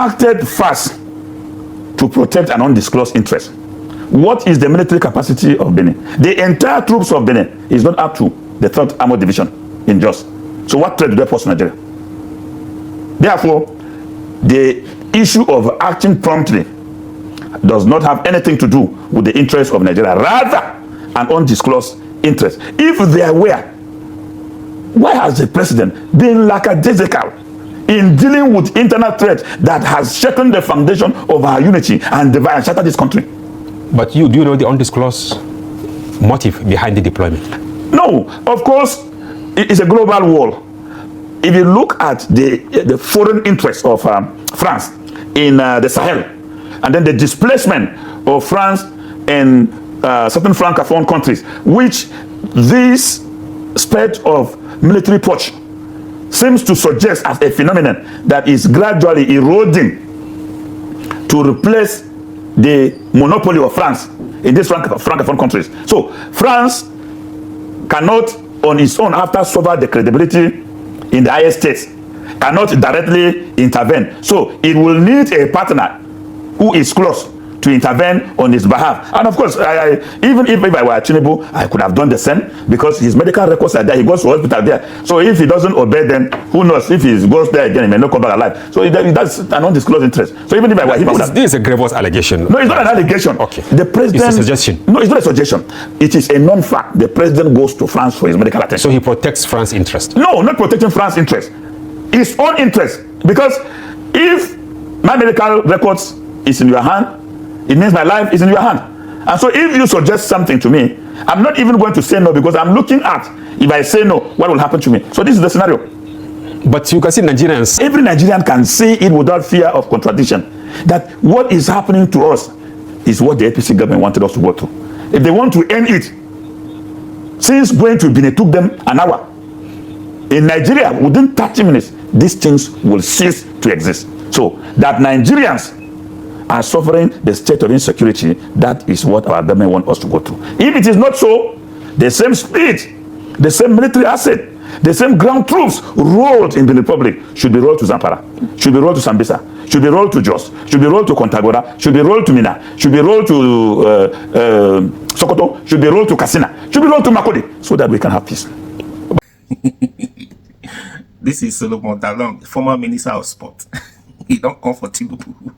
acted fast to protect an undisclosed interest. What is the military capacity of Benin? The entire troops of Benin is not up to the 3rd Armored Division in Jos. So what threat do they pose to Nigeria? Therefore, the issue of acting promptly does not have anything to do with the interests of Nigeria, rather an undisclosed interest. If they were, why has the president been lackadaisical in dealing with internal threats that has shaken the foundation of our unity and shattered this country? But do you know the undisclosed motive behind the deployment? No, of course, it's a global war. If you look at the foreign interests of France in the Sahel, and then the displacement of France in certain Francophone countries, which this spate of military push seems to suggest as a phenomenon that is gradually eroding to replace the monopoly of France in these Francophone countries. So France cannot on its own, after suffered the credibility in the highest states, cannot directly intervene. So it will need a partner who is close to intervene on his behalf. And of course, even if I were Tinubu, I could have done the same, because his medical records are there. He goes to hospital there. So if he doesn't obey them, who knows, if he goes there again, he may not come back alive. So that's an undisclosed interest. So even if I were him, this is a grievous allegation. No, it's not an allegation. Okay. The president, it's a suggestion. No, it's not a suggestion. It is a non-fact. The president goes to France for his medical attention. So he protects France's interest? No, not protecting France's interest. His own interest. Because if my medical records is in your hand, it means my life is in your hand. And so if you suggest something to me, I'm not even going to say no, because I'm looking at, if I say no, what will happen to me? So this is the scenario. But you can see Nigerians. Every Nigerian can say it without fear of contradiction, that what is happening to us is what the APC government wanted us to go through. If they want to end it, since going to Benin took them an hour, in Nigeria, within 30 minutes, these things will cease to exist. So that Nigerians are suffering the state of insecurity, that is what our government wants us to go through. If it is not so, the same speed, the same military asset, the same ground troops rolled in the Republic should be rolled to Zamfara, should be rolled to Sambisa, should be rolled to Jos, should be rolled to Kontagora, should be rolled to Mina, should be rolled to Sokoto, should be rolled to Katsina, should be rolled to Makodi, so that we can have peace. This is Solomon Dalung, former Minister of Sport. He don't come for Tinubu.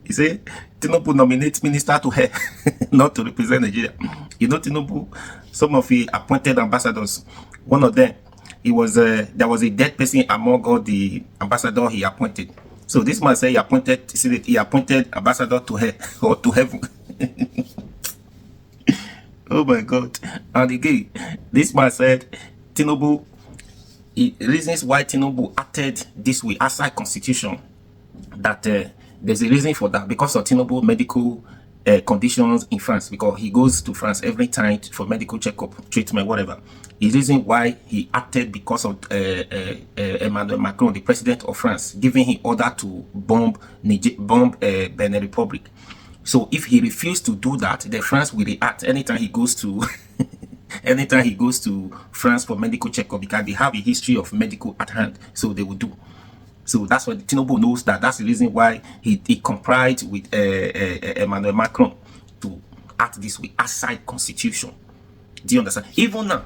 He said Tinubu nominates minister to her, not to represent Nigeria. You know, Tinubu, some of the appointed ambassadors, one of them, there was a dead person among all the ambassadors he appointed. So this man said he appointed ambassador to her or to heaven. Oh my God! And again, this man said Tinubu. Reasons why Tinubu acted this way outside constitution, that there's a reason for that, because of Tinubu medical conditions in France, because he goes to France every time for medical checkup, treatment, whatever. The reason why he acted because of Emmanuel Macron, the president of France, giving him order to bomb Benin Republic. So if he refused to do that, then France will react anytime he goes to anytime he goes to France for medical checkup, because they have a history of medical at hand, so they will do. So that's why Tinubu knows that. That's the reason why he complied with Emmanuel Macron to act this way outside constitution. Do you understand? Even now,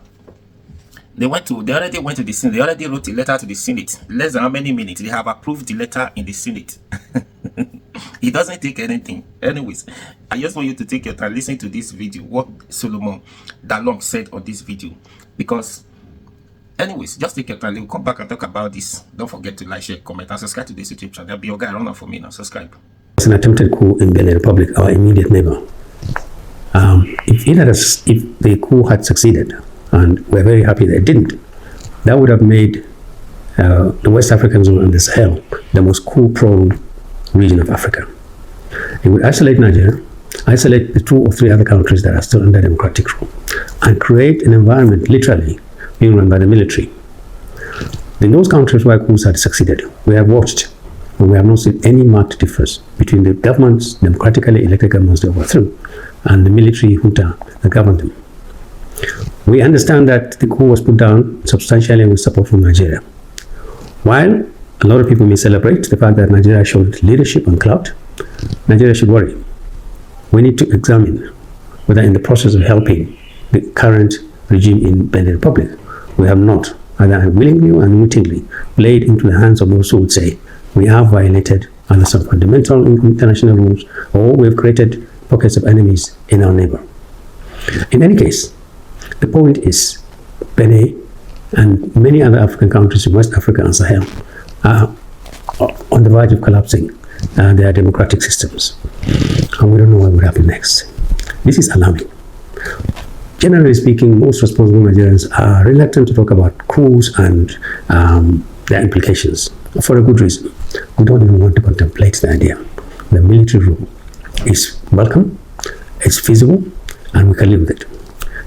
they already went to the Senate. They already wrote a letter to the Senate. Less than how many minutes they have approved the letter in the Senate. It doesn't take anything. Anyways, I just want you to take your time, listen to this video, what Solomon Dalung said on this video, because anyways, just take your time. We'll come back and talk about this. Don't forget to like, share, comment, and subscribe to this YouTube channel. There'll be your guy around for me now. Subscribe. It's an attempted coup in Benin Republic, our immediate neighbor. If the coup had succeeded, and we're very happy that it didn't, that would have made the West African zone and the Sahel the most coup-prone region of Africa. It would isolate Nigeria, isolate the 2 or 3 other countries that are still under democratic rule, and create an environment literally being run by the military. In those countries where coups had succeeded, we have watched, and we have not seen any marked difference between the governments, democratically elected governments they overthrew, and the military junta that governed them. We understand that the coup was put down substantially with support from Nigeria. While A lot of people may celebrate the fact that Nigeria showed leadership and clout. Nigeria should worry. We need to examine whether in the process of helping the current regime in Benin Republic, we have not, either unwillingly or unwittingly, played into the hands of those who would say we have violated either some fundamental international rules or we've created pockets of enemies in our neighbor. In any case, the point is Benin and many other African countries in West Africa and Sahel are on the verge of collapsing their democratic systems. And we don't know what will happen next. This is alarming. Generally speaking, most responsible Nigerians are reluctant to talk about coups and their implications for a good reason. We don't even want to contemplate the idea. The military rule is welcome, it's feasible, and we can live with it.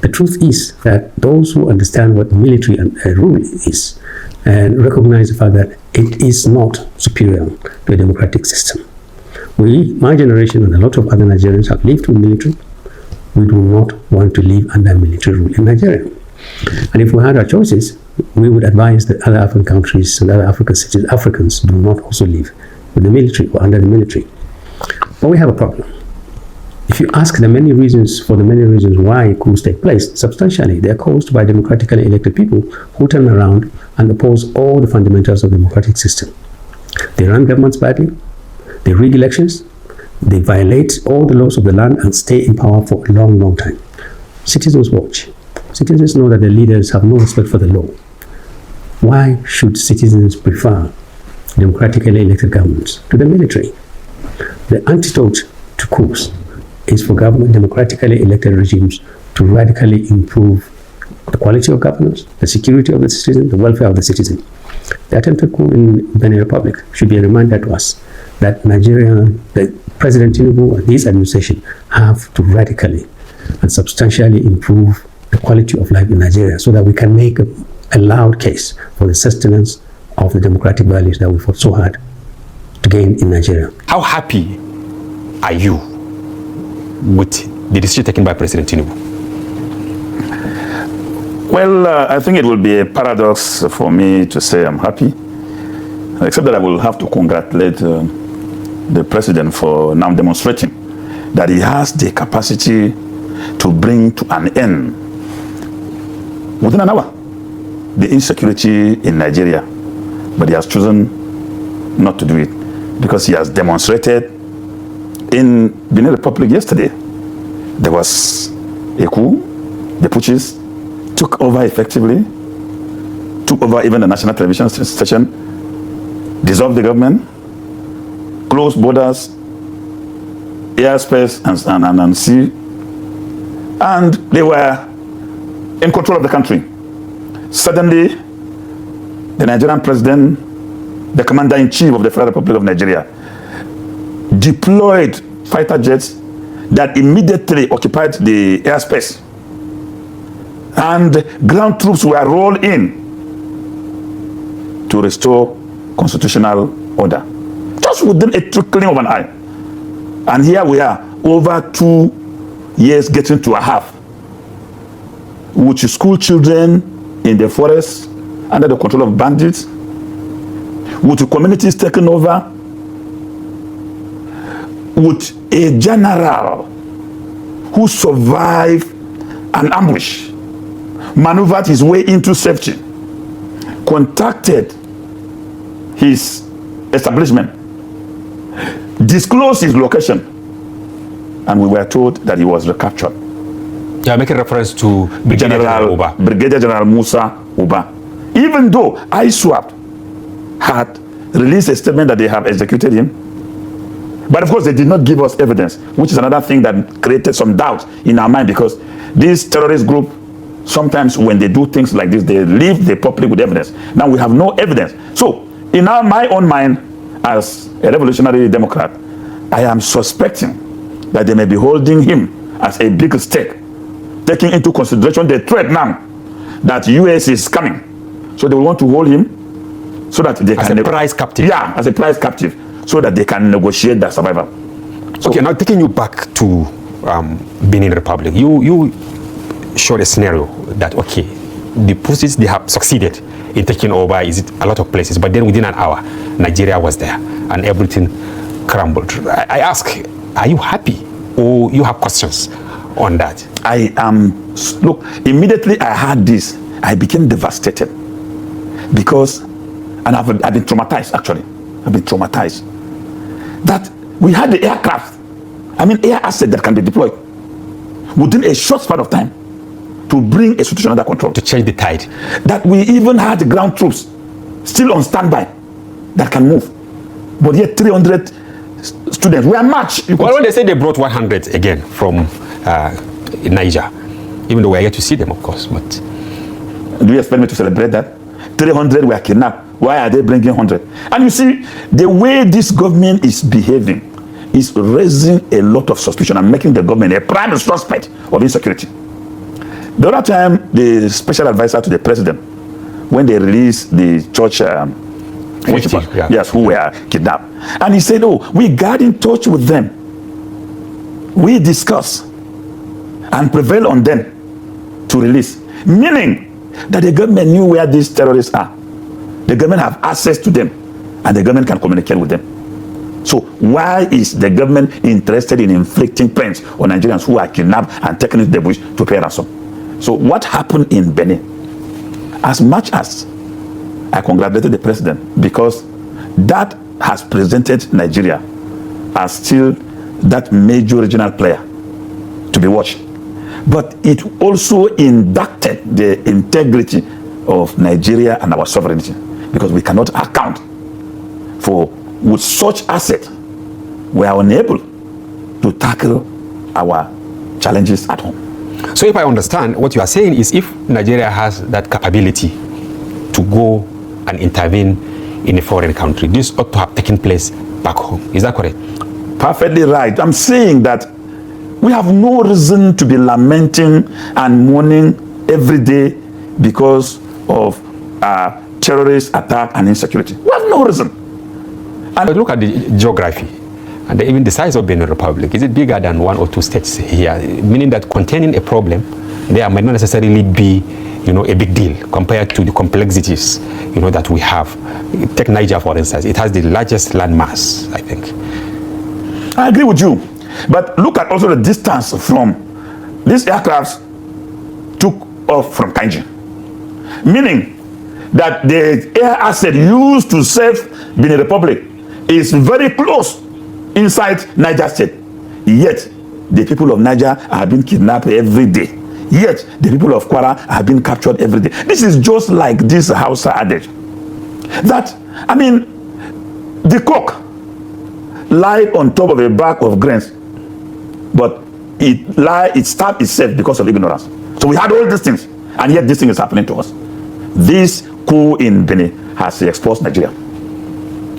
The truth is that those who understand what military rule is and recognize the fact that it is not superior to a democratic system. We, my generation and a lot of other Nigerians have lived with military. We do not want to live under military rule in Nigeria. And if we had our choices, we would advise that other African countries and other Africans do not also live with the military or under the military. But we have a problem. If you ask the many reasons why coups take place, substantially they are caused by democratically elected people who turn around and oppose all the fundamentals of the democratic system. They run governments badly, they rig elections, they violate all the laws of the land and stay in power for a long, long time. Citizens watch. Citizens know that their leaders have no respect for the law. Why should citizens prefer democratically elected governments to the military? The antidote to coups is for government democratically elected regimes to radically improve the quality of governance, the security of the citizen, the welfare of the citizen. The attempted coup in Benin Republic should be a reminder to us that President Tinubu and his administration have to radically and substantially improve the quality of life in Nigeria so that we can make a loud case for the sustenance of the democratic values that we fought so hard to gain in Nigeria. How happy are you with the decision taken by President Tinubu? Well, I think it will be a paradox for me to say I'm happy, except that I will have to congratulate the president for now demonstrating that he has the capacity to bring to an end within an hour the insecurity in Nigeria. But he has chosen not to do it because he has demonstrated in Benin Republic yesterday. There was a coup, the putschis took over effectively, took over even the national television station, dissolved the government, closed borders, airspace and sea, and they were in control of the country. Suddenly, the Nigerian president, the commander-in-chief of the Federal Republic of Nigeria, deployed fighter jets that immediately occupied the airspace. And ground troops were rolled in to restore constitutional order, just within a twinkling of an eye. And here we are, over 2 years getting to a half, with school children in the forest under the control of bandits, with the communities taken over, with a general who survived an ambush, maneuvered his way into safety, contacted his establishment, disclosed his location, and we were told that he was recaptured. You are making reference to Brigadier General Musa Uba. Even though ISWAP had released a statement that they have executed him, but of course they did not give us evidence, which is another thing that created some doubt in our mind, because this terrorist group, sometimes when they do things like this, they leave the public with evidence. Now we have no evidence. So in my own mind, as a revolutionary Democrat, I am suspecting that they may be holding him as a big stake, taking into consideration the threat now that US is coming. So they will want to hold him so that they as can... a prize captive. Yeah, as a prize captive, so that they can negotiate their survival. So, okay, now taking you back to Benin Republic, you showed a scenario that, okay, the forces, they have succeeded in taking over a lot of places, but then within an hour, Nigeria was there and everything crumbled. I ask, are you happy or you have questions on that? I am, look, immediately I heard this, I became devastated because, and I've been traumatized actually. I've been traumatized that we had the aircraft, air asset that can be deployed within a short span of time to bring a situation under control. To change the tide. That we even had ground troops still on standby that can move. But yet 300 students were matched. Well, when they say they brought 100 again from Niger, even though we are yet to see them, of course. But do you expect me to celebrate that? 300 were kidnapped. Why are they bringing 100? And you see, the way this government is behaving is raising a lot of suspicion and making the government a prime suspect of insecurity. The other time, the special advisor to the president, when they released the church worshippers, yes, who were kidnapped, and he said, "Oh, we got in touch with them. We discuss and prevail on them to release," meaning that the government knew where these terrorists are. The government have access to them, and the government can communicate with them. So why is the government interested in inflicting pains on Nigerians who are kidnapped and taken into the bush to pay ransom? So what happened in Benin? As much as I congratulated the president because that has presented Nigeria as still that major regional player to be watched, but it also inducted the integrity of Nigeria and our sovereignty, because we cannot account for, with such asset, we are unable to tackle our challenges at home. So if I understand, what you are saying is if Nigeria has that capability to go and intervene in a foreign country, this ought to have taken place back home. Is that correct? Perfectly right. I'm saying that we have no reason to be lamenting and mourning every day because of terrorist attack and insecurity. We have no reason. And look at the geography and even the size of Benin Republic. Is it bigger than 1 or 2 states here? Meaning that containing a problem there might not necessarily be, a big deal compared to the complexities, that we have. Take Niger, for instance. It has the largest landmass, I think. I agree with you. But look at also the distance from these aircrafts took off from Kainji. Meaning that the air asset used to save Benin Republic is very close inside Niger State. Yet, the people of Niger are being kidnapped every day. Yet, the people of Kwara are being captured every day. This is just like this Hausa adage. That, the cock lied on top of a bag of grains, but it stabbed itself because of ignorance. So we had all these things, and yet this thing is happening to us. This coup in Benin has exposed Nigeria.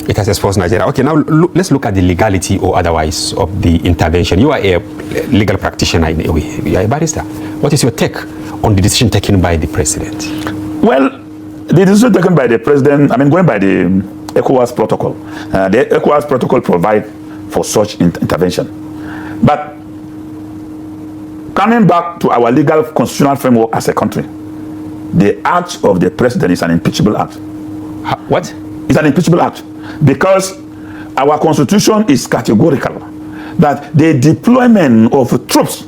It has exposed Nigeria. Okay, now let's look at the legality or otherwise of the intervention. You are a legal practitioner in a way. You are a barrister. What is your take on the decision taken by the president? Well, the decision taken by the president, going by the ECOWAS protocol. The ECOWAS protocol provides for such intervention. But coming back to our legal constitutional framework as a country, the act of the president is an impeachable act. What? It's an impeachable act because our constitution is categorical that the deployment of troops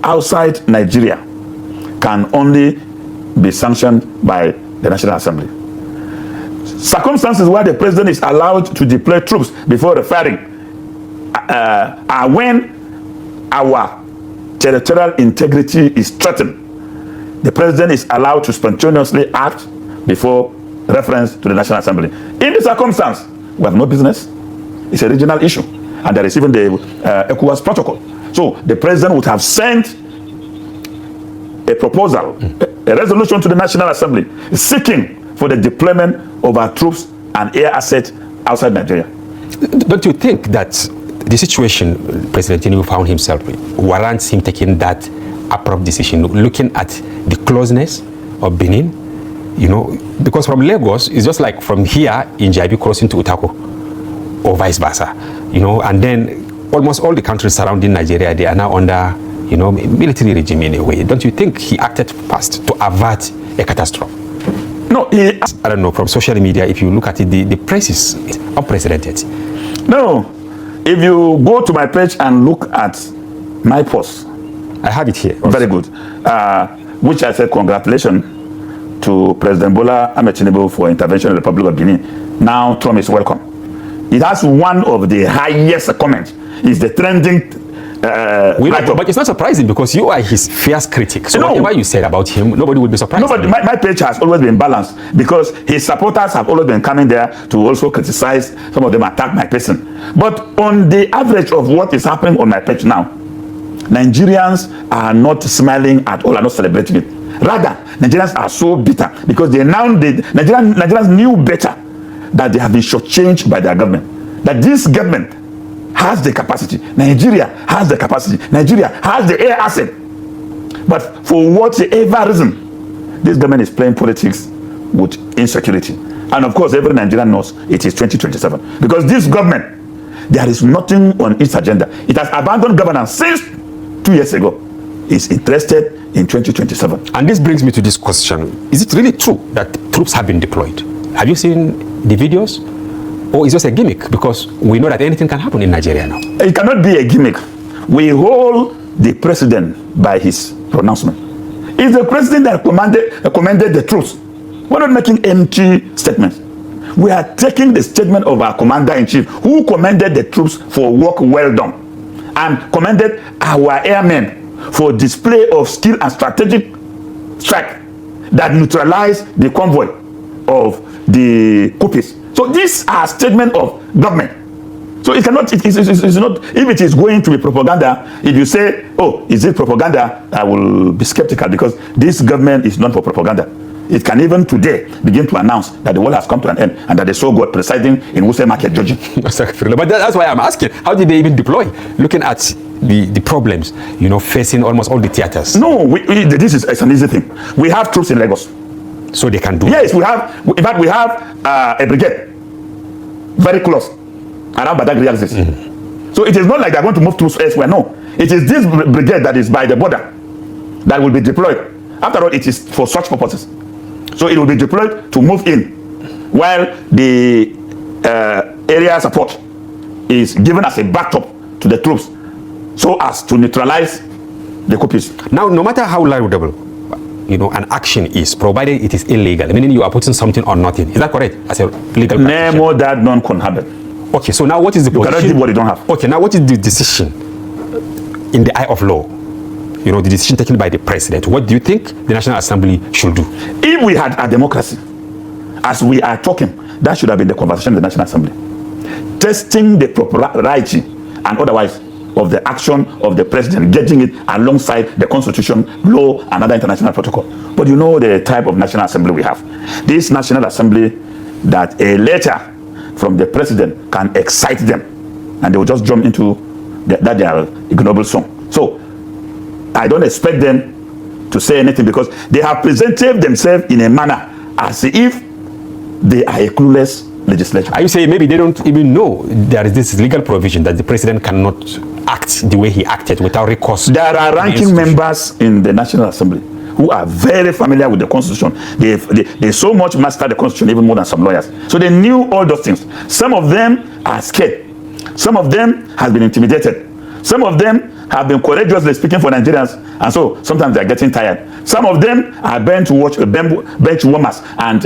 outside Nigeria can only be sanctioned by the National Assembly. Circumstances where the president is allowed to deploy troops before referring are when our territorial integrity is threatened. The president is allowed to spontaneously act before reference to the National Assembly. In this circumstance, we have no business. It's a regional issue. And there is even the ECOWAS protocol. So the president would have sent a proposal, a resolution to the National Assembly seeking for the deployment of our troops and air assets outside Nigeria. Don't you think that the situation President Tinubu found himself in warrants him taking that abrupt decision, looking at the closeness of Benin, because from Lagos, it's just like from here in Jabi crossing to Utako, or vice versa, and then almost all the countries surrounding Nigeria, they are now under, military regime in a way. Don't you think he acted fast to avert a catastrophe? No, I don't know, from social media, if you look at it, the praise is unprecedented. No, if you go to my page and look at my post, I have it here. Also. Very good. Which I said, congratulations to President Bola Ahmed Tinubu for intervention in the Republic of Guinea. Now Trump is welcome. It has one of the highest comments. It's the trending. But it's not surprising because you are his fierce critic. So whatever you said about him, nobody would be surprised. No, but my page has always been balanced because his supporters have always been coming there to also criticize. Some of them attack my person. But on the average of what is happening on my page now, Nigerians are not smiling at all, are not celebrating it. Rather, Nigerians are so bitter because Nigerians knew better that they have been shortchanged by their government. That this government has the capacity. Nigeria has the capacity. Nigeria has the air asset. But for whatever reason, this government is playing politics with insecurity. And of course, every Nigerian knows it is 2027. Because this government, there is nothing on its agenda. It has abandoned governance since 2 years ago. It's interested in 2027. And this brings me to this question. Is it really true that troops have been deployed? Have you seen the videos? Or is it just a gimmick? Because we know that anything can happen in Nigeria now. It cannot be a gimmick. We hold the president by his pronouncement. It's the president that commanded the troops. We're not making empty statements. We are taking the statement of our commander-in-chief who commanded the troops for work well done and commended our airmen for display of skill and strategic strike that neutralized the convoy of the coupists. So these are statements of government. So it cannot, it's not, if it is going to be propaganda, if you say, oh, is it propaganda, I will be skeptical because this government is not for propaganda. It can even today begin to announce that the world has come to an end and that they saw God presiding in Wuse Market judging. But that's why I'm asking, how did they even deploy? Looking at the problems, you know, facing almost all the theaters. No, this is an easy thing. We have troops in Lagos. So they can do Yes, we have, in fact, we have a brigade very close around Badagry axis. So it is not like they're going to move troops elsewhere. No, it is this brigade that is by the border that will be deployed. After all, it is for such purposes. So it will be deployed to move in while the area support is given as a backstop to the troops so as to neutralize the coupists. Now, no matter how laudable, you know, an action is, provided it is illegal, meaning you are putting something on nothing. Is that correct? As a legal practitioner? Name more that none can happen. Okay, so now what is the position? You cannot give what you don't have. Okay, now what is the decision in the eye of law? You know, the decision taken by the president. What do you think the National Assembly should do? If we had a democracy, as we are talking, that should have been the conversation in the National Assembly. Testing the propriety and otherwise of the action of the president, judging it alongside the constitution, law, and other international protocol. But you know the type of National Assembly we have. This National Assembly, that a letter from the president can excite them, and they will just jump into that their ignoble song. So I don't expect them to say anything because they have presented themselves in a manner as if they are a clueless legislature. Are you saying maybe they don't even know there is this legal provision that the president cannot act the way he acted without recourse? There are ranking members in the National Assembly who are very familiar with the Constitution. They so much master the Constitution even more than some lawyers. So they knew all those things. Some of them are scared. Some of them have been intimidated. Some of them have been courageously speaking for Nigerians, and so sometimes they're getting tired. Some of them are bench warmers and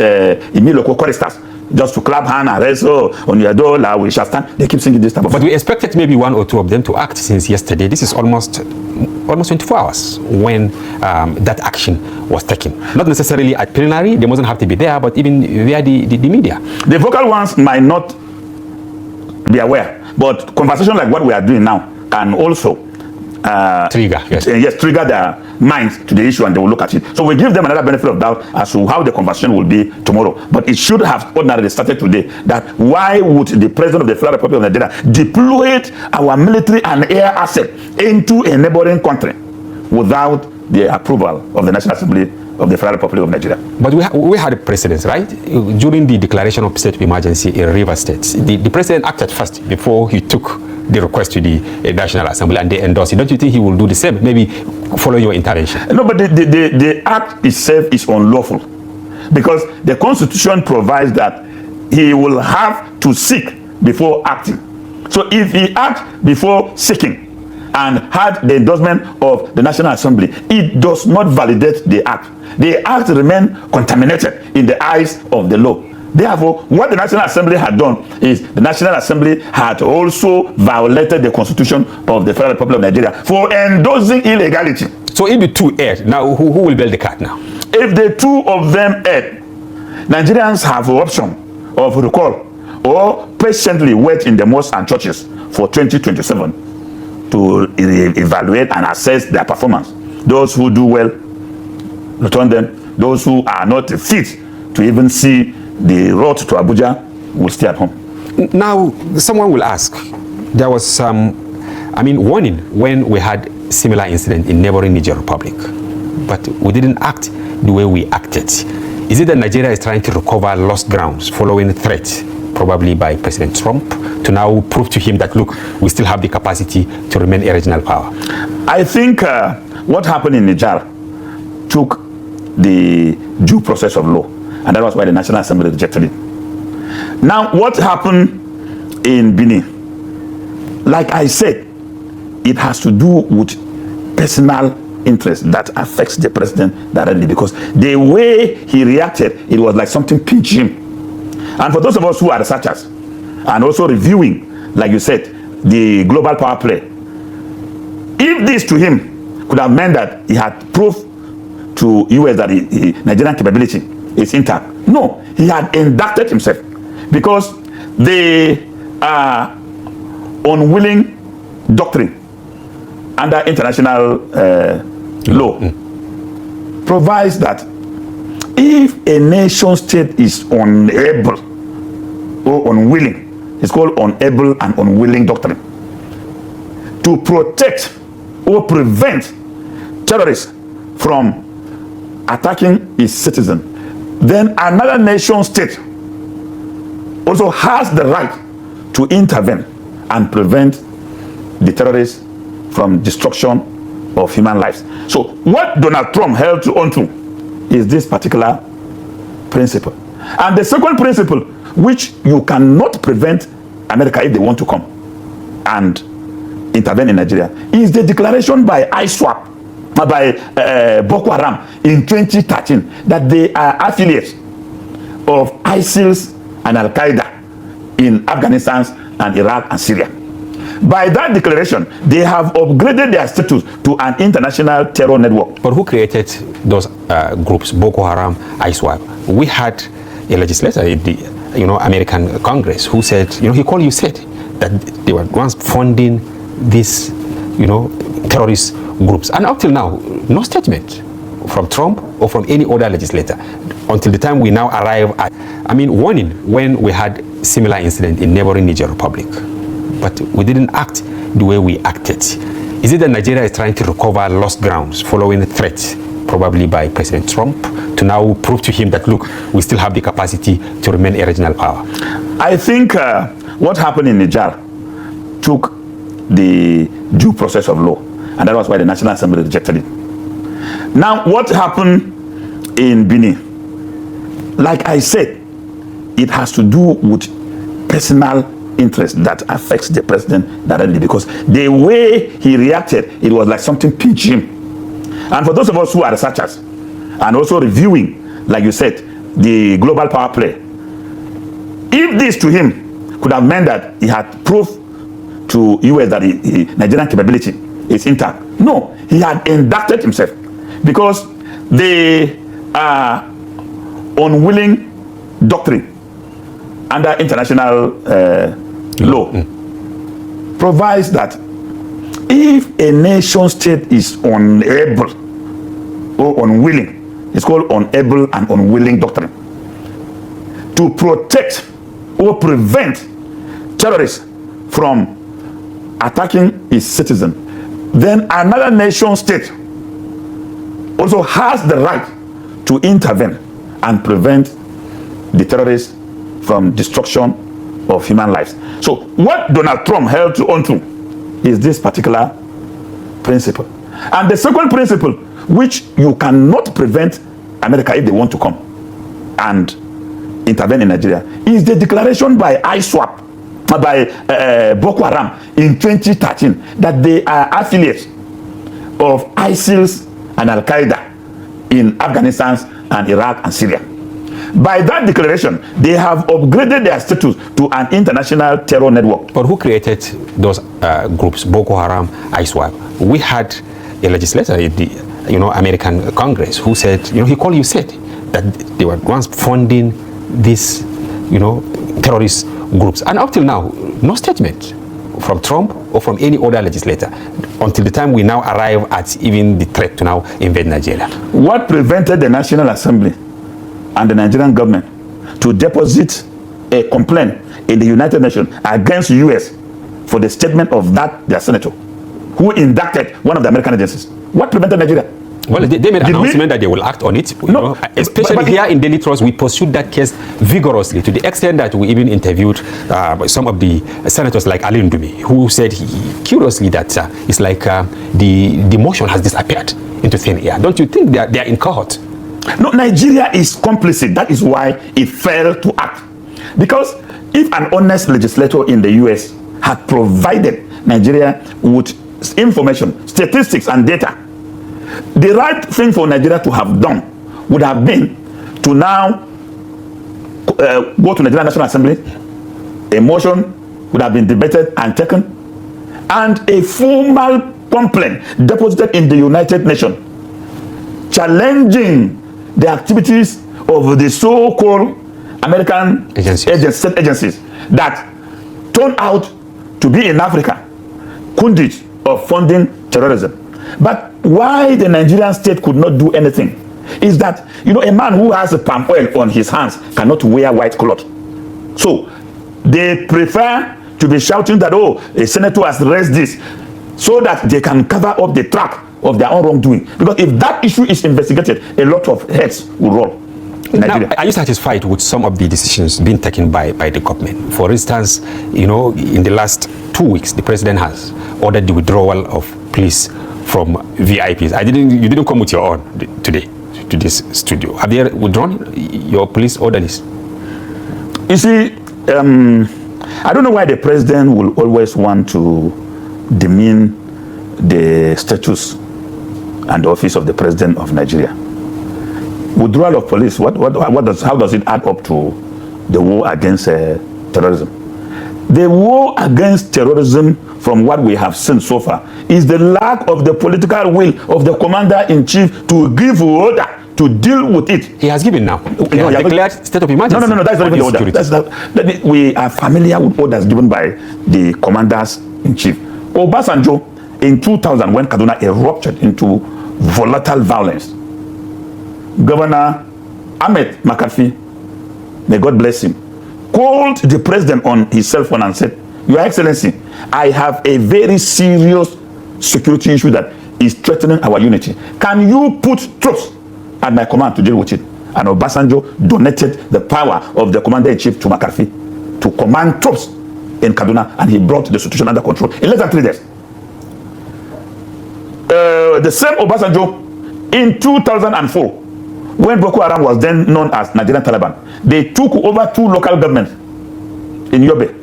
local choristers, just to clap hand and rest, oh, on your door, we shall stand. They keep singing this type of But we expected maybe 1 or 2 of them to act since yesterday. This is almost 24 hours when that action was taken. Not necessarily at plenary, they mustn't have to be there, but even via the media. The vocal ones might not be aware, but conversation like what we are doing now can also trigger their minds to the issue, and they will look at it. So we give them another benefit of doubt as to how the conversation will be tomorrow. But it should have ordinarily started today. That why would the president of the Federal Republic of Nigeria deploy our military and air asset into a neighboring country without the approval of the National Assembly of the Federal Republic of Nigeria? But we had precedents, right? During the declaration of state of emergency in Rivers State, the president acted first before he took the request to the National Assembly and they endorsed it. Don't you think he will do the same? Maybe follow your intervention? No, but the act itself is unlawful. because the Constitution provides that he will have to seek before acting. So if he acts before seeking and had the endorsement of the National Assembly, it does not validate the act. The act remains contaminated in the eyes of the law. Therefore, what the National Assembly had done is the National Assembly had also violated the Constitution of the Federal Republic of Nigeria for endorsing illegality. So if the two erred, now who will bail the cat now? If the two of them erred, Nigerians have an option of recall or patiently wait in the mosques and churches for 2027 to evaluate and assess their performance. Those who do well, return them. Those who are not fit to even see the road to Abuja will stay at home. Now, someone will ask, there was some, warning when we had similar incident in neighboring Niger Republic, but we didn't act the way we acted. Is it that Nigeria is trying to recover lost grounds following threats, probably by President Trump, to now prove to him that, look, we still have the capacity to remain a regional power? I think what happened in Niger took the due process of law, and that was why the National Assembly rejected it. Now, what happened in Benin, like I said, it has to do with personal interest that affects the president directly, because the way he reacted, it was like something pinched him. And for those of us who are researchers and also reviewing, like you said, the global power play, if this to him could have meant that he had proved to US that Nigerian capability is intact, no, he had indicted himself, because the unwilling doctrine under international law provides that if a nation state is unable or unwilling, it's called unable and unwilling doctrine, to protect or prevent terrorists from attacking its citizens, then another nation state also has the right to intervene and prevent the terrorists from destruction of human lives. So what Donald Trump held onto is this particular principle. And the second principle, which you cannot prevent America if they want to come and intervene in Nigeria, is the declaration by ISWAP, by Boko Haram in 2013, that they are affiliates of ISIL and Al-Qaeda in Afghanistan and Iraq and Syria. By that declaration, they have upgraded their status to an international terror network. But who created those groups, Boko Haram, ISWAP? We had a legislator in the American Congress who said, he called you said that they were once funding these, terrorist groups. And up till now, no statement from Trump or from any other legislator until the time we now arrive at, warning when we had similar incident in neighboring Niger Republic, but we didn't act the way we acted. Is it that Nigeria is trying to recover lost grounds following threats, probably by President Trump, to now prove to him that, look, we still have the capacity to remain a regional power? I think what happened in Niger took the due process of law, and that was why the National Assembly rejected it. Now, what happened in Benin, like I said, it has to do with personal interest that affects the president directly, because the way he reacted, it was like something pinched him. And for those of us who are researchers and also reviewing, like you said, the global power play, if this to him could have meant that he had proved to US that Nigerian capability is intact, no, he had indicted himself, because the unwilling doctrine under international law provides that if a nation state is unable or unwilling, it's called unable and unwilling doctrine, to protect or prevent terrorists from attacking its citizens, then another nation state also has the right to intervene and prevent the terrorists from destruction of human lives. So what Donald Trump held onto is this particular principle. And the second principle, which you cannot prevent America if they want to come and intervene in Nigeria is the declaration by ISWAP, by Boko Haram in 2013 that they are affiliates of ISIL and Al-Qaeda in Afghanistan and Iraq and Syria. By that declaration, they have upgraded their status to an international terror network. But who created those groups, Boko Haram, ISWAP? We had a legislator in the American Congress who said, he called you said that they were once funding these, terrorist groups. And up till now, no statement from Trump or from any other legislator until the time we now arrive at even the threat to now invade Nigeria. What prevented the National Assembly and the Nigerian government to deposit a complaint in the United Nations against the U.S. for the statement of their senator who indicted one of the American agencies? What prevented Nigeria? Well, they made an announcement that they will act on it. Especially here in Daily Trust, we pursued that case vigorously to the extent that we even interviewed some of the senators like Ali Ndumi, who said curiously that it's like the motion has disappeared into thin air. Don't you think they are in cohort? No, Nigeria is complicit. That is why it failed to act. Because if an honest legislator in the US had provided Nigeria with information, statistics, and data, the right thing for Nigeria to have done would have been to now go to Nigerian National Assembly, a motion would have been debated and taken, and a formal complaint deposited in the United Nations challenging the activities of the so-called American agencies that turned out to be in Africa conduit of funding terrorism. But why the Nigerian state could not do anything is that, a man who has a palm oil on his hands cannot wear white cloth. So they prefer to be shouting that, a senator has raised this, so that they can cover up the track of their own wrongdoing. Because if that issue is investigated, a lot of heads will roll in Nigeria. Now, are you satisfied with some of the decisions being taken by the government? For instance, in the last 2 weeks, the president has ordered the withdrawal of police from VIPs. You didn't come with your own today to this studio. Have they withdrawn your police orderlies? You see, I don't know why the president will always want to demean the status and the office of the president of Nigeria. Withdrawal of police, how does it add up to the war against terrorism? The war against terrorism, from what we have seen so far, is the lack of the political will of the commander-in-chief to give order to deal with it. He has given now. He has declared state of emergency. No, that's not even order. We are familiar with orders given by the commanders-in-chief. Obasanjo, in 2000, when Kaduna erupted into volatile violence, Governor Ahmed McAfee, may God bless him, called the president on his cell phone and said, Your Excellency, I have a very serious security issue that is threatening our unity. Can you put troops at my command to deal with it? And Obasanjo donated the power of the commander-in-chief to McAfee to command troops in Kaduna, and he brought the situation under control in less than 3 days. The same Obasanjo, in 2004, when Boko Haram was then known as Nigerian Taliban, they took over 2 local governments in Yobe.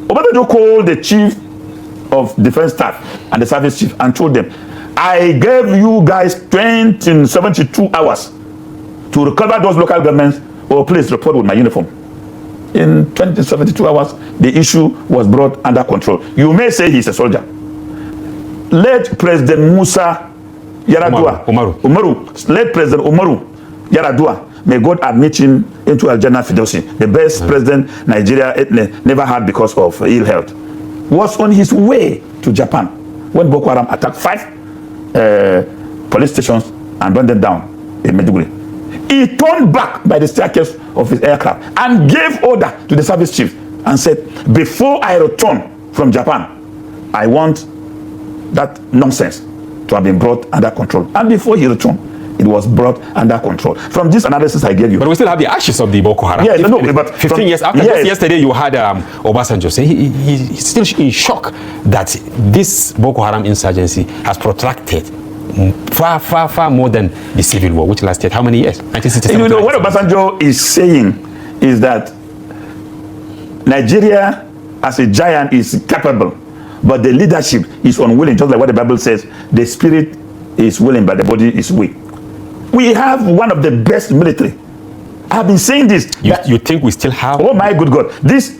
Obasanjo called the chief of defense staff and the service chief and told them, I gave you guys 72 hours to recover those local governments, or please report with my uniform. In 72 hours, the issue was brought under control. You may say he's a soldier. Let President Musa Yaradua, let President Umaru Yaradua, may God admit him into Al-Jannah Fidausi, the best president Nigeria never had because of ill health, was on his way to Japan when Boko Haram attacked 5 police stations and burned them down in Maiduguri. He turned back by the staircase of his aircraft and gave order to the service chief and said, before I return from Japan, I want that nonsense to have been brought under control. And before he returned, it was brought under control. From this analysis I gave you. But we still have the ashes of the Boko Haram. Yes, but 15 years after. Yes. Yesterday you had Obasanjo say he's still in shock that this Boko Haram insurgency has protracted far more than the civil war, which lasted how many years? 1967. You know, what Obasanjo is saying is that Nigeria as a giant is capable, but the leadership is unwilling, just like what the Bible says, the spirit is willing, but the body is weak. We have one of the best military. I've been saying this. You think we still have? Oh my good God. These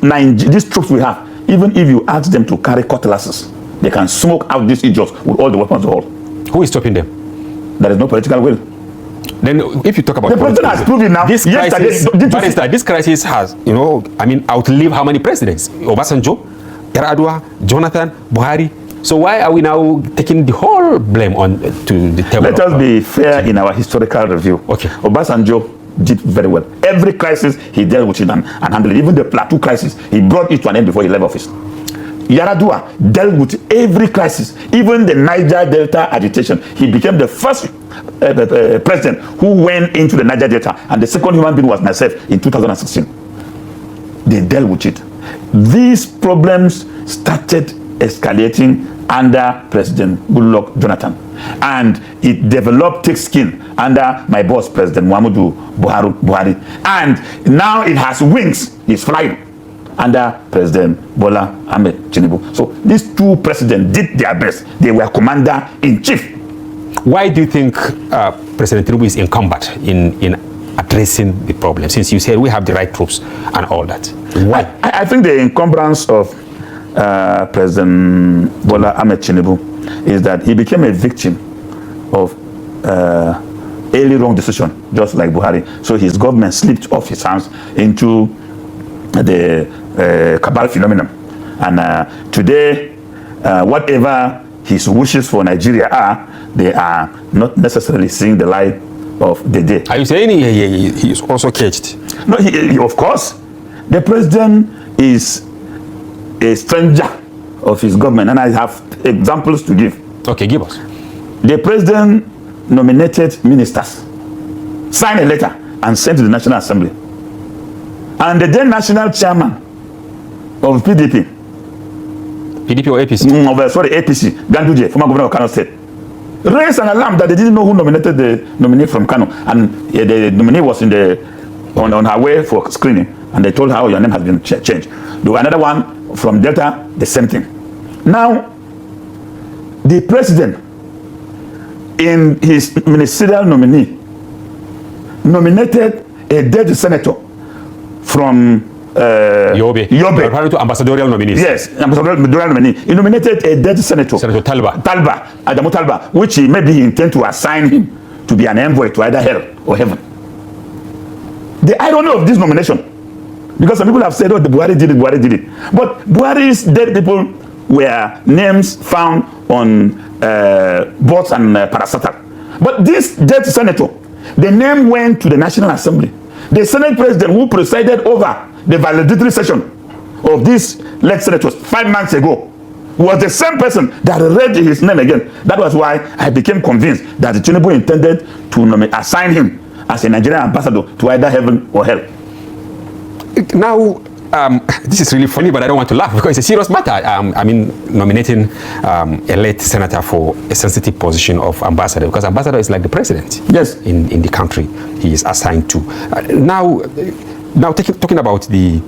troops we have, even if you ask them to carry cutlasses, they can smoke out these idiots with all the weapons of all. Who is stopping them? There is no political will. Then if you talk about the president has proven now. This crisis has, outlived how many presidents? Obasanjo, Yar'Adua, Jonathan, Buhari. So why are we now taking the whole blame on to the table? Let us be fair in our historical review. Okay. Obasanjo did very well. Every crisis he dealt with it and handled it. Even the Plateau crisis, he brought it to an end before he left office. Yar'Adua dealt with every crisis, even the Niger Delta agitation. He became the first president who went into the Niger Delta, and the second human being was myself in 2016. They dealt with it. These problems started escalating under President Goodluck Jonathan, and it developed thick skin under my boss, President Muhammadu Buhari, and now it has wings. It's flying under President Bola Ahmed Tinubu. So these two presidents did their best. They were commander-in-chief. Why do you think President Tinubu is incumbent in addressing the problem, since you said we have the right troops and all that? Why? I think the encumbrance of President Bola Ahmed Tinubu is that he became a victim of early wrong decision, just like Buhari. So his government slipped off his hands into the cabal phenomenon. And today, whatever his wishes for Nigeria are, they are not necessarily seeing the light of the day. Are you saying he is also caged? No, he, of course. The president is a stranger of his government, and I have examples to give. Okay, give us. The president nominated ministers, signed a letter, and sent to the National Assembly. And the then national chairman of PDP or APC? APC, Ganduje, former governor of Kano State, raised an alarm that they didn't know who nominated the nominee from Kano, and the nominee was on her way for screening, and they told her, oh, your name has been changed. There was another one from Delta, the same thing. Now, the president, in his ministerial nominee, nominated a dead senator from Yobe. Referring to ambassadorial nominees. Yes, ambassadorial nominee. He nominated a dead senator. Senator Adamu Talba, which maybe he intended to assign him to be an envoy to either hell or heaven. The irony of this nomination, because some people have said, oh, the Buhari did it. But Buhari's dead people were names found on boats and parastatal. But this dead senator, the name went to the National Assembly. The Senate president who presided over the valedictory session of these late senators 5 months ago was the same person that read his name again. That was why I became convinced that Tinubu intended to assign him as a Nigerian ambassador to either heaven or hell. Now, this is really funny, but I don't want to laugh because it's a serious matter. Nominating a late senator for a sensitive position of ambassador, because ambassador is like the president. Yes. In the country he is assigned to. Now talking about the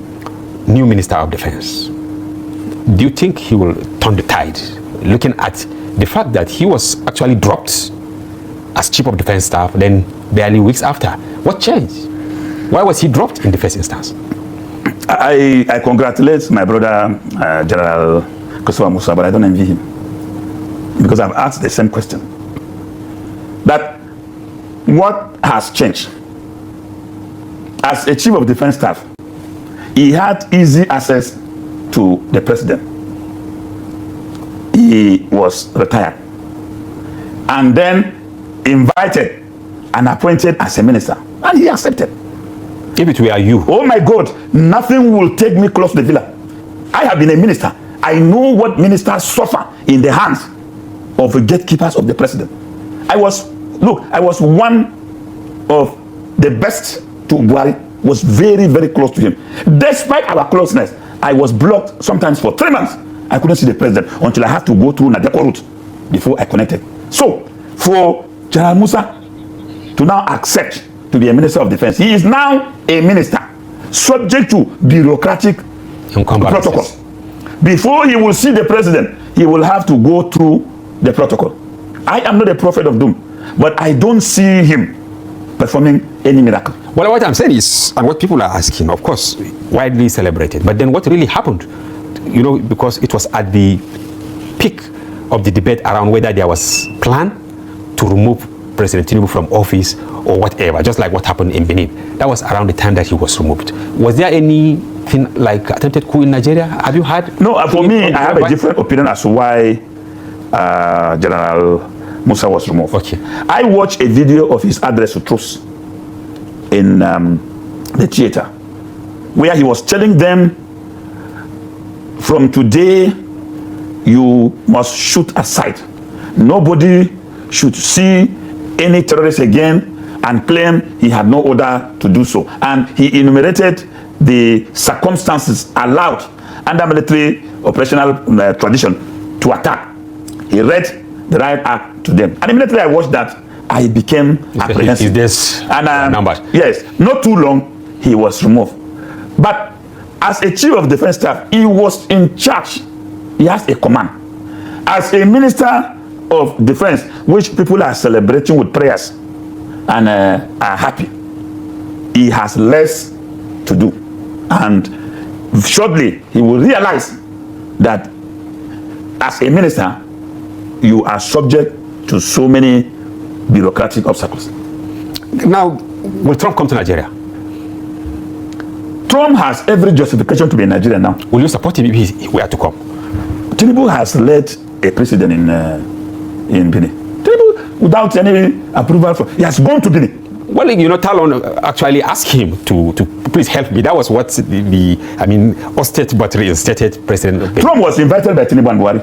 new Minister of Defense, do you think he will turn the tide, looking at the fact that he was actually dropped as Chief of Defense Staff, then barely weeks after? What changed? Why was he dropped in the first instance? I congratulate my brother General Christopher Musa, but I don't envy him, because I've asked the same question. That what has changed? As a Chief of Defense Staff, he had easy access to the president. He was retired and then invited and appointed as a minister, and he accepted. If it were you, oh my God, nothing will take me close to the villa. I have been a minister. I know what ministers suffer in the hands of the gatekeepers of the president. I was one of the best to Buhari, was very, very close to him. Despite our closeness, I was blocked sometimes for 3 months. I couldn't see the president until I had to go through Nadeko route before I connected. So, for General Musa to now accept to be a Minister of Defense. He is now a minister, subject to bureaucratic protocols. Before he will see the president, he will have to go through the protocol. I am not a prophet of doom, but I don't see him performing any miracle. Well, what I'm saying is, and what people are asking, of course, widely celebrated, but then what really happened, you know, because it was at the peak of the debate around whether there was plan to remove President Tinubu from office or whatever, just like what happened in Benin. That was around the time that he was removed. Was there anything like attempted coup in Nigeria? Have you had? No, for me, I have a different opinion as to why General Musa was removed. Okay. I watched a video of his address to troops in the theater, where he was telling them, from today, you must shoot aside. Nobody should see any terrorist again and claim he had no order to do so. And he enumerated the circumstances allowed under military operational tradition to attack. He read the riot act to them. And immediately I watched that, I became apprehensive. And yes, not too long, he was removed. But as a chief of defense staff, he was in charge. He has a command. As a minister of defense, which people are celebrating with prayers and are happy, he has less to do. And shortly, he will realize that as a minister, you are subject to so many bureaucratic obstacles. Now, will Trump come to Nigeria? Trump has every justification to be in Nigeria now. Will you support him if he were to come? Tinubu has led a president in Benin. Tinubu, without any approval, he has gone to Benin. Well, you know, Talon actually asked him to please help me. That was what ousted but reinstated President. Trump was invited by Tinubu and Buhari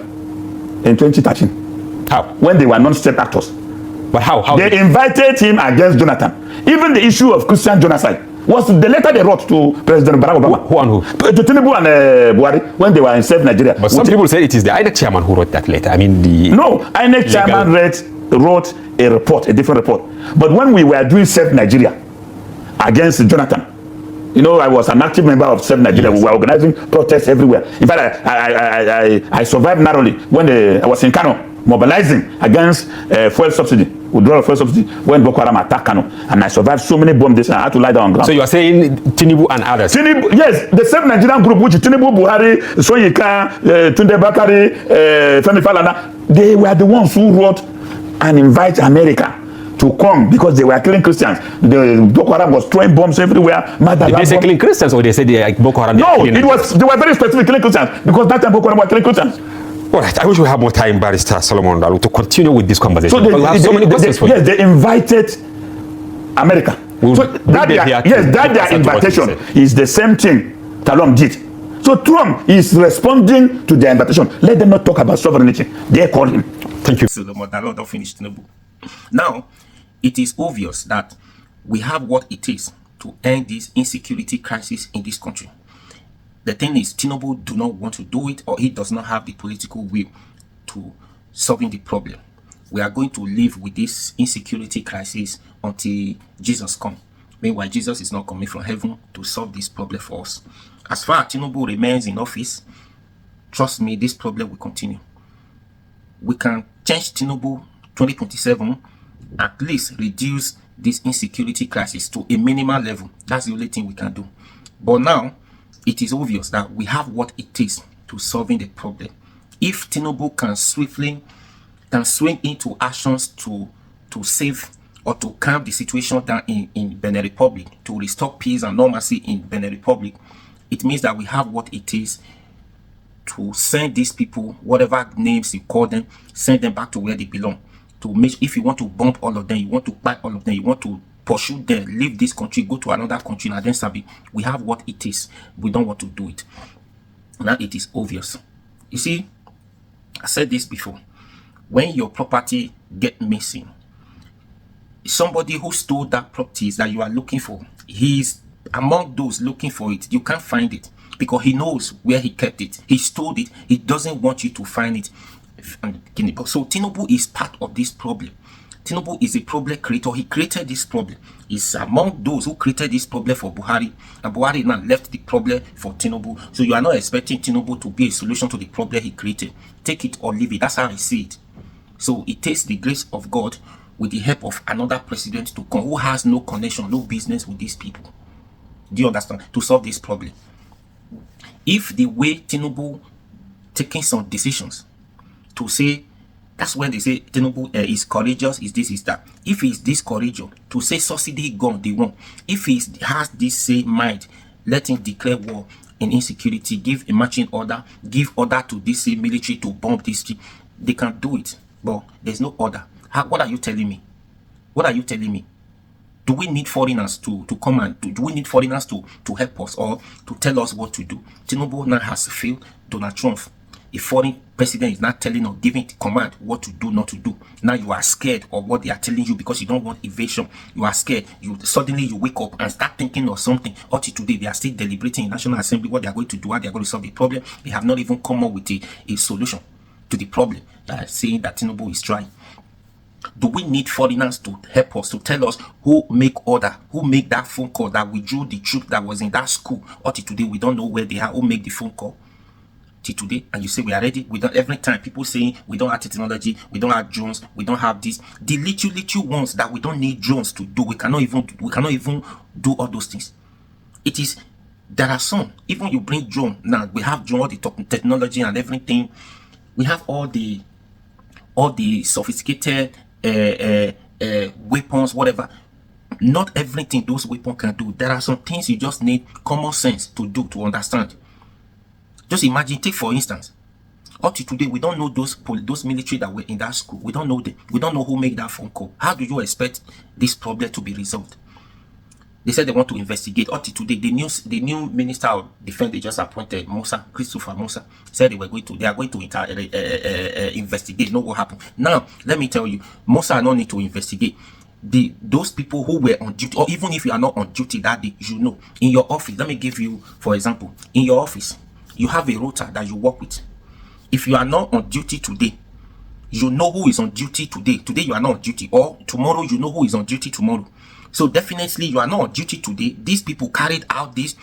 in 2013. How? When they were non-state actors. But how? They invited him against Jonathan. Even the issue of Christian genocide was the letter they wrote to President Barack Obama. Who and who? To Tinubu and Buhari when they were in Safe Nigeria. But some people say it is the INEC chairman who wrote that letter. No, INEC chairman wrote a report, a different report. But when we were doing Safe Nigeria against Jonathan, you know, I was an active member of Safe Nigeria. Yes. We were organizing protests everywhere. In fact, I survived narrowly when I was in Kano, mobilizing against fuel subsidy, withdrawal of fuel subsidy, when Boko Haram attacked Kano. And I survived so many bombs, and I had to lie down on ground. So you are saying Tinubu and others? Tinubu, yes, the Safe Nigerian group, which is Tinubu, Buhari, Soyika, Tunde Bakari, Femi Falana, they were the ones who wrote and invite America to come because they were killing Christians. The Boko Haram was throwing bombs everywhere. Did they say killing Christians, or they said Boko Haram? No, they were very specific, killing Christians, because that time Boko Haram were killing Christians. All right, I wish we have more time, Barrister Solomon Dalung, to continue with this conversation. So yes, they invited America. That invitation is the same thing Trump did. So Trump is responding to their invitation. Let them not talk about sovereignty. They call him. Thank you. Solomon Dalung don't finish Tinubu. Now, it is obvious that we have what it takes to end this insecurity crisis in this country. The thing is, Tinubu do not want to do it, or he does not have the political will to solving the problem. We are going to live with this insecurity crisis until Jesus comes. Meanwhile, Jesus is not coming from heaven to solve this problem for us. As far as Tinubu remains in office, trust me, this problem will continue. We can change Tinubu 2027, at least reduce this insecurity crisis to a minimal level. That's the only thing we can do. But now, it is obvious that we have what it takes to solving the problem. If Tinubu can swiftly swing into actions to save or to calm the situation down in Benin Republic, to restore peace and normalcy in Benin Republic, it means that we have what it is to send these people, whatever names you call them, send them back to where they belong. To make, if you want to bomb all of them, you want to buy all of them, you want to pursue them, leave this country, go to another country, and then Sabi, we have what it is. We don't want to do it. Now it is obvious. You see, I said this before. When your property get missing, somebody who stole that property that you are looking for, he's among those looking for it. You can't find it because he knows where he kept it. He stole it. He doesn't want you to find it. So Tinubu is part of this problem. Tinubu is a problem creator. He created this problem. He's among those who created this problem for Buhari. And Buhari now left the problem for Tinubu. So you are not expecting Tinubu to be a solution to the problem he created. Take it or leave it. That's how I see it. So it takes the grace of God with the help of another president to come who has no connection, no business with these people. Do you understand? To solve this problem. If the way Tinubu taking some decisions to say, that's when they say Tinubu is courageous, is this, is that. If he is this courageous to say subsidy gone, they won't. If he has this same mind, let him declare war in insecurity, give a marching order, give order to this same military to bomb this street. They can do it, but there's no order. What are you telling me? What are you telling me? Do we need foreigners to come and do we need foreigners to help us or to tell us what to do? Tinubu now has failed Donald Trump. A foreign president is not telling or giving command what to do, not to do. Now you are scared of what they are telling you because you don't want evasion. You are scared. You suddenly wake up and start thinking of something. Up to today, they are still deliberating in National Assembly what they are going to do, how they are going to solve the problem. They have not even come up with a solution to the problem that saying that Tinubu is trying. Do we need foreigners to help us, to tell us who make order, who make that phone call that withdrew the troop that was in that school? Up to today, we don't know where they are, who make the phone call. Today, and you say we are ready. We don't. Every time people saying we don't have technology, we don't have drones, we don't have this. The little ones that we don't need drones to do, we cannot even do all those things. It is there are some. Even you bring drone now, we have drone, all the technology and everything. We have all the sophisticated weapons, whatever. Not everything those weapons can do. There are some things you just need common sense to do, to understand. Just imagine, take for instance, up to today, we don't know those military that were in that school. We don't know them. We don't know who made that phone call. How do you expect this problem to be resolved? They said they want to investigate. Up to today, the new Minister of Defense they just appointed, Christopher Musa, said they are going to investigate, know what happened. Now, let me tell you, Musa no need to investigate. Those people who were on duty, or even if you are not on duty that day, you know, in your office, let me give you, for example, in your office, you have a rota that you work with. If you are not on duty today, you know who is on duty today. Today you are not on duty, or tomorrow you know who is on duty tomorrow. So definitely you are not on duty today. These people carried out this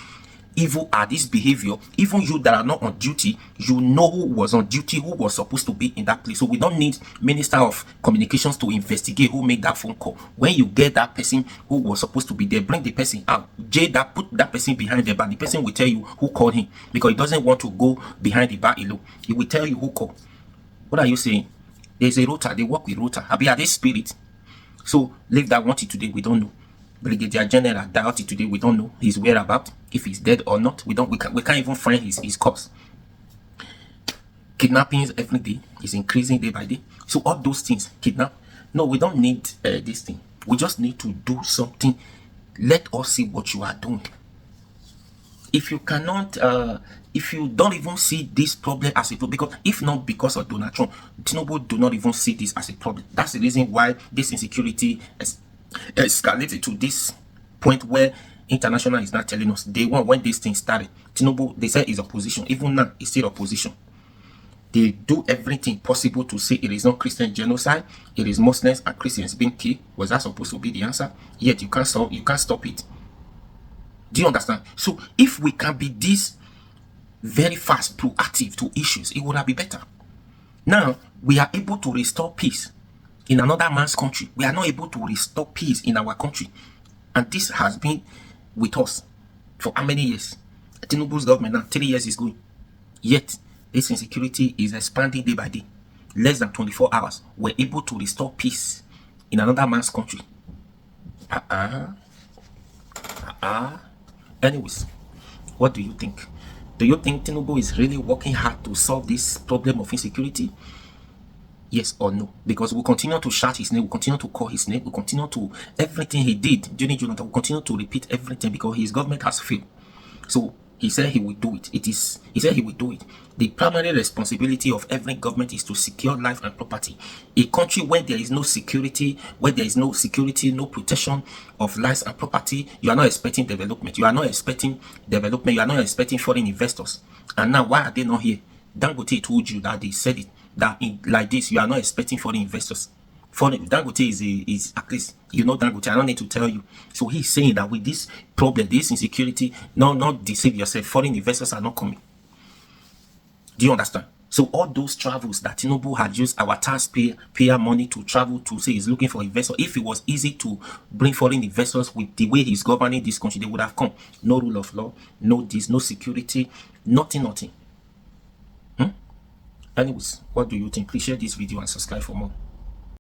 evil this behavior. Even you that are not on duty, you know who was on duty, who was supposed to be in that place. So we don't need Minister of Communications to investigate who made that phone call. When you get that person who was supposed to be there, bring the person out. Put that person behind the bar. The person will tell you who called him because he doesn't want to go behind the bar alone. He will tell you who called. What are you saying? There's a rota. They work with rota. Are they spirit? So leave that one till today. We don't know. Brigadier General Doughty today, we don't know his whereabouts, if he's dead or not. We can't even find his corpse. Kidnappings every day is increasing day by day. So all those things, no, we don't need this thing. We just need to do something. Let us see what you are doing. If you cannot, if you don't even see this problem as a problem, because if not because of Donald Trump, Tinubu do not even see this as a problem. That's the reason why this insecurity escalated to this point where international is not telling us. They want when this thing started. Tinubu, they said is opposition. Even now, it's still opposition. They do everything possible to say it is not Christian genocide. It is Muslims and Christians being killed. Was that supposed to be the answer? Yet you can't stop it. Do you understand? So if we can be this very fast, proactive to issues, it would have been better. Now we are able to restore peace in another man's country. We are not able to restore peace in our country. And this has been with us for how many years? Tinubu's government now, 3 years is going. Yet, this insecurity is expanding day by day. Less than 24 hours, we're able to restore peace in another man's country. Anyways, what do you think? Do you think Tinubu is really working hard to solve this problem of insecurity? Yes or no? Because we'll continue to shout his name, we'll continue to call his name, we'll continue to everything he did during Jonathan, we'll continue to repeat everything because his government has failed. So he said he will do it. He said he will do it. The primary responsibility of every government is to secure life and property. A country where there is no security, no protection of lives and property, you are not expecting development. You are not expecting foreign investors. And now why are they not here? Dangote told you that they said it. That in like this, you are not expecting foreign investors. Foreign Dangote is at least, you know, Dangote, I don't need to tell you. So he's saying that with this problem, this insecurity, not deceive yourself, foreign investors are not coming. Do you understand? So all those travels that Tinubu had used our taxpayer money to travel to say he's looking for investors, if it was easy to bring foreign investors with the way he's governing this country, they would have come. No rule of law, no this, no security, nothing. Anyways, what do you think? Please share this video and subscribe for more.